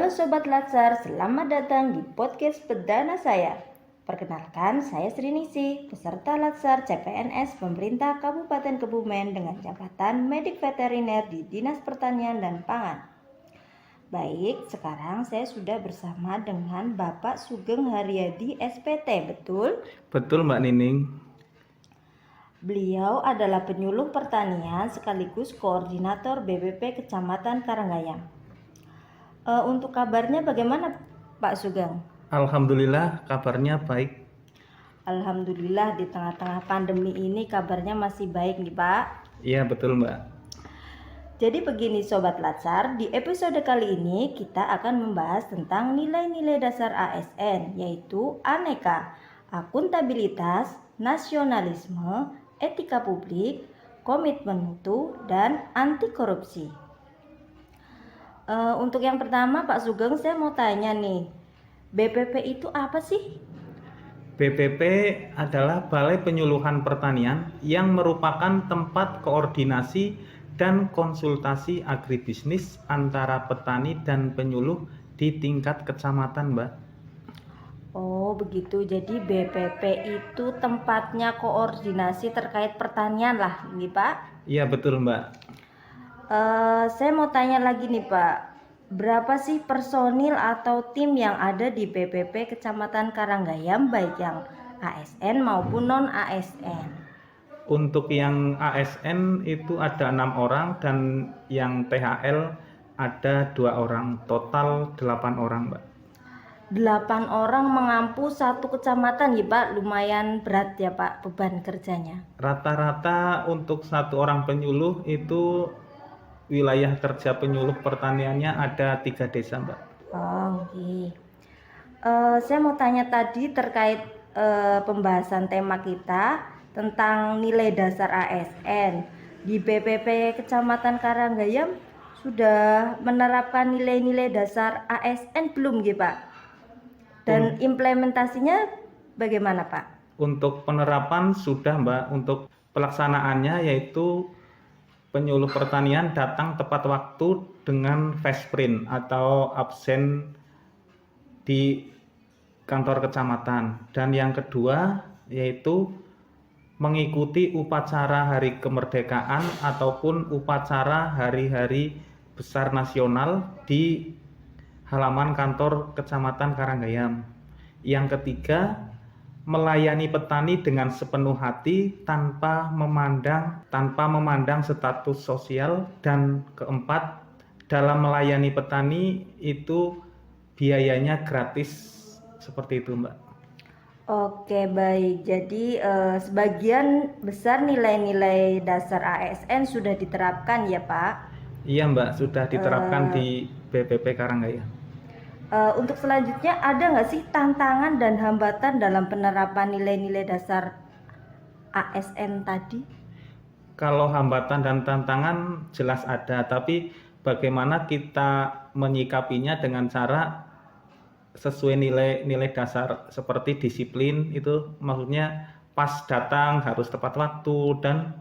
Halo Sobat Latsar, selamat datang di podcast perdana saya. Perkenalkan, saya Srinisi, peserta Latsar CPNS Pemerintah Kabupaten Kebumen dengan jabatan Medik Veteriner di Dinas Pertanian dan Pangan. Baik, sekarang saya sudah bersama dengan Bapak Sugeng Haryadi SPT, betul? Betul Mbak Nining. Beliau adalah penyuluh pertanian sekaligus koordinator BPP Kecamatan Karanggayam. Untuk kabarnya bagaimana Pak Sugeng? Alhamdulillah kabarnya baik. Alhamdulillah di tengah-tengah pandemi ini kabarnya masih baik nih Pak. Iya betul Mbak. Jadi begini Sobat Latsar, di episode kali ini kita akan membahas tentang nilai-nilai dasar ASN, yaitu aneka, akuntabilitas, nasionalisme, etika publik, komitmen mutu, dan anti korupsi. Untuk yang pertama Pak Sugeng, saya mau tanya nih, BPP itu apa sih? BPP adalah Balai Penyuluhan Pertanian yang merupakan tempat koordinasi dan konsultasi agribisnis antara petani dan penyuluh di tingkat kecamatan Mbak. Oh begitu, jadi BPP itu tempatnya koordinasi terkait pertanian lah ini Pak. Iya betul Mbak. Saya mau tanya lagi nih Pak, berapa sih personil atau tim yang ada di BPP Kecamatan Karanggayam baik yang ASN maupun non ASN? Untuk yang ASN itu ada 6 orang dan yang THL ada 2 orang, total 8 orang Mbak. 8 orang mengampu satu kecamatan ya Pak, lumayan berat ya Pak beban kerjanya. Rata-rata untuk 1 orang penyuluh itu wilayah kerja penyuluh pertaniannya ada 3 desa Mbak. Oh okay. Saya mau tanya tadi terkait pembahasan tema kita tentang nilai dasar ASN. Di BPP Kecamatan Karanggayam sudah menerapkan nilai-nilai dasar ASN belum gitu Pak? Dan implementasinya bagaimana Pak? Untuk penerapan sudah Mbak, untuk pelaksanaannya yaitu penyuluh pertanian datang tepat waktu dengan fast print atau absen di kantor kecamatan. Dan yang kedua yaitu mengikuti upacara hari kemerdekaan ataupun upacara hari-hari besar nasional di halaman kantor kecamatan Karanggayam. Yang ketiga, melayani petani dengan sepenuh hati tanpa memandang status sosial. Dan keempat, dalam melayani petani itu biayanya gratis, seperti itu Mbak. Oke baik, jadi sebagian besar nilai-nilai dasar ASN sudah diterapkan ya Pak? Iya Mbak, sudah diterapkan di BPP Karanggayam. Untuk selanjutnya ada nggak sih tantangan dan hambatan dalam penerapan nilai-nilai dasar ASN tadi? Kalau hambatan dan tantangan jelas ada, tapi bagaimana kita menyikapinya dengan cara sesuai nilai dasar seperti disiplin, itu maksudnya pas datang harus tepat waktu dan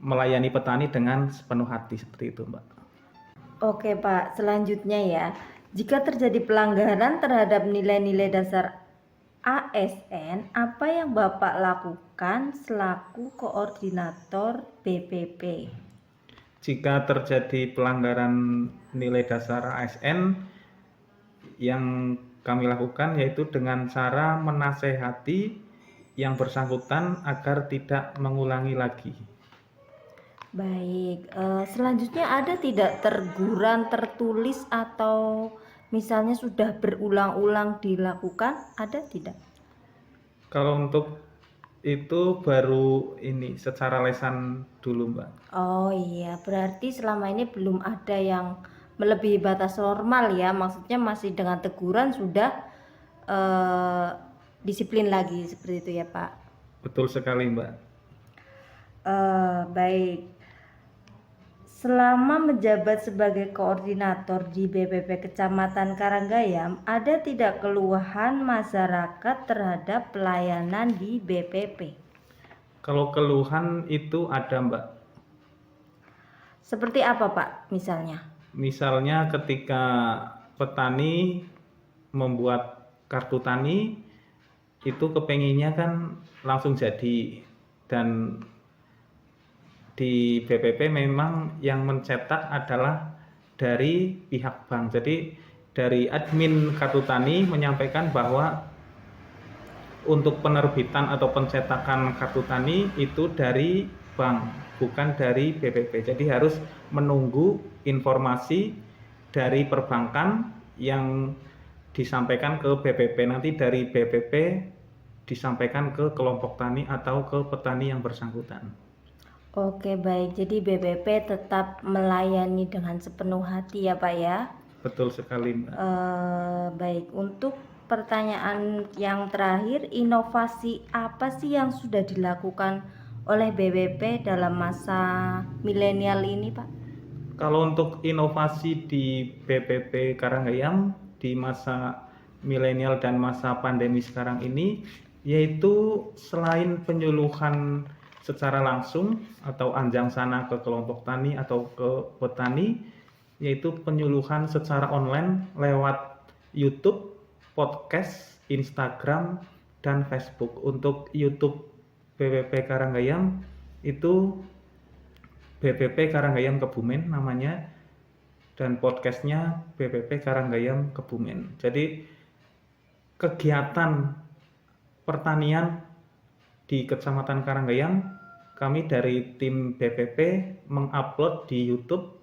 melayani petani dengan sepenuh hati, seperti itu Mbak. Oke Pak, selanjutnya ya, jika terjadi pelanggaran terhadap nilai-nilai dasar ASN, apa yang Bapak lakukan selaku koordinator BPP? Jika terjadi pelanggaran nilai dasar ASN, yang kami lakukan yaitu dengan cara menasehati yang bersangkutan agar tidak mengulangi lagi. Baik, selanjutnya ada tidak teguran tertulis atau misalnya sudah berulang-ulang dilakukan, ada tidak? Kalau untuk itu baru ini secara lesan dulu Mbak. Oh iya, berarti selama ini belum ada yang melebihi batas normal ya, maksudnya masih dengan teguran sudah disiplin lagi seperti itu ya Pak? Betul sekali Mbak. Baik. Selama menjabat sebagai koordinator di BPP Kecamatan Karanggayam, ada tidak keluhan masyarakat terhadap pelayanan di BPP? Kalau keluhan itu ada Mbak. Seperti apa Pak misalnya? Misalnya ketika petani membuat kartu tani itu kepenginnya kan langsung jadi, dan di BPP memang yang mencetak adalah dari pihak bank. Jadi dari admin kartu tani menyampaikan bahwa untuk penerbitan atau pencetakan kartu tani itu dari bank, bukan dari BPP. Jadi harus menunggu informasi dari perbankan yang disampaikan ke BPP. Nanti dari BPP disampaikan ke kelompok tani atau ke petani yang bersangkutan. Oke, baik. Jadi BPP tetap melayani dengan sepenuh hati ya Pak ya. Betul sekali, Mbak. Baik, untuk pertanyaan yang terakhir, inovasi apa sih yang sudah dilakukan oleh BPP dalam masa milenial ini, Pak? Kalau untuk inovasi di BPP Karanggayam di masa milenial dan masa pandemi sekarang ini, yaitu selain penyuluhan secara langsung atau anjang sana ke kelompok tani atau ke petani, yaitu penyuluhan secara online lewat YouTube, podcast, Instagram, dan Facebook. Untuk YouTube BPP Karanggayam itu BPP Karanggayam Kebumen namanya, dan podcastnya BPP Karanggayam Kebumen. Jadi kegiatan pertanian di Kecamatan Karanggayam, kami dari tim BPP mengupload di YouTube,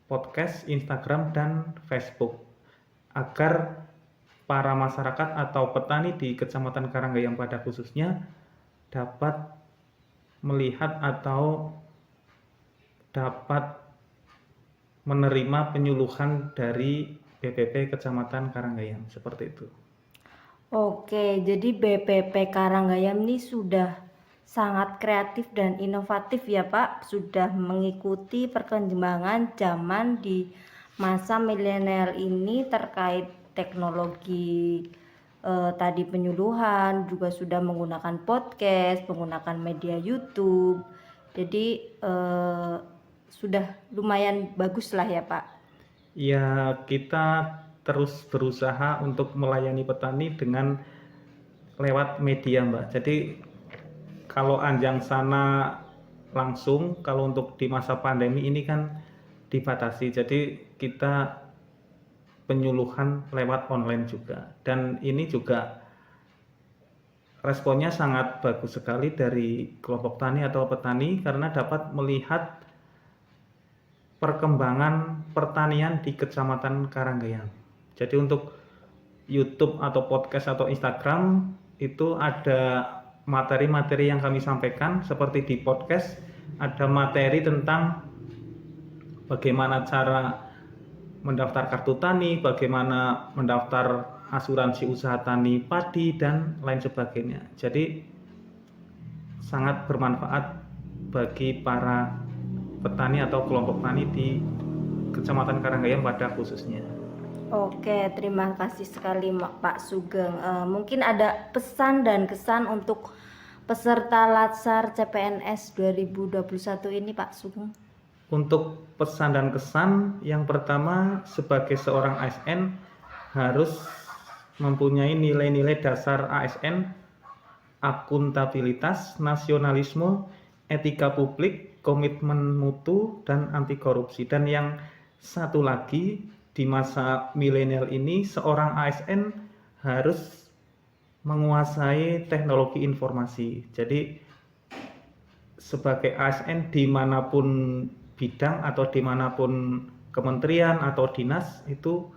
podcast, Instagram, dan Facebook agar para masyarakat atau petani di Kecamatan Karanggayam pada khususnya dapat melihat atau dapat menerima penyuluhan dari BPP Kecamatan Karanggayam, seperti itu. Oke, jadi BPP Karanggayam ini sudah sangat kreatif dan inovatif ya Pak, sudah mengikuti perkembangan zaman di masa milenial ini terkait teknologi tadi penyuluhan, juga sudah menggunakan podcast, menggunakan media YouTube. Jadi sudah lumayan bagus lah ya Pak. Ya, kita terus berusaha untuk melayani petani dengan lewat media, Mbak. Jadi kalau anjang sana langsung, kalau untuk di masa pandemi ini kan dibatasi. Jadi kita penyuluhan lewat online juga. Dan ini juga responnya sangat bagus sekali dari kelompok tani atau petani karena dapat melihat perkembangan pertanian di Kecamatan Karanggayam. Jadi untuk YouTube atau podcast atau Instagram itu ada materi-materi yang kami sampaikan, seperti di podcast ada materi tentang bagaimana cara mendaftar kartu tani, bagaimana mendaftar asuransi usaha tani padi, dan lain sebagainya. Jadi sangat bermanfaat bagi para petani atau kelompok tani di Kecamatan Karanggayam pada khususnya. Oke, terima kasih sekali Pak Sugeng. Mungkin ada pesan dan kesan untuk peserta Latsar CPNS 2021 ini Pak Sugeng. Untuk pesan dan kesan, yang pertama sebagai seorang ASN harus mempunyai nilai-nilai dasar ASN, akuntabilitas, nasionalisme, etika publik, komitmen mutu, dan anti korupsi. Dan yang satu lagi, di masa milenial ini seorang ASN harus menguasai teknologi informasi. Jadi sebagai ASN dimanapun bidang atau dimanapun kementerian atau dinas, itu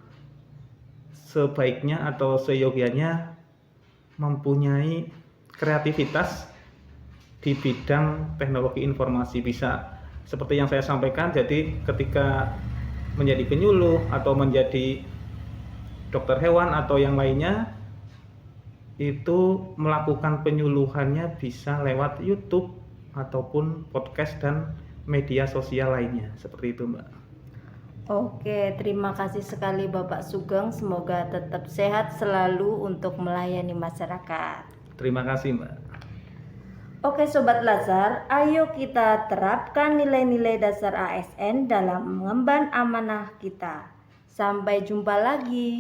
sebaiknya atau seyogianya mempunyai kreativitas di bidang teknologi informasi. Bisa seperti yang saya sampaikan, jadi ketika menjadi penyuluh atau menjadi dokter hewan atau yang lainnya, itu melakukan penyuluhannya bisa lewat YouTube ataupun podcast dan media sosial lainnya, seperti itu, Mbak. Oke, terima kasih sekali Bapak Sugeng. Semoga tetap sehat selalu untuk melayani masyarakat. Terima kasih, Mbak. Oke Sobat Latsar, ayo kita terapkan nilai-nilai dasar ASN dalam mengemban amanah kita. Sampai jumpa lagi.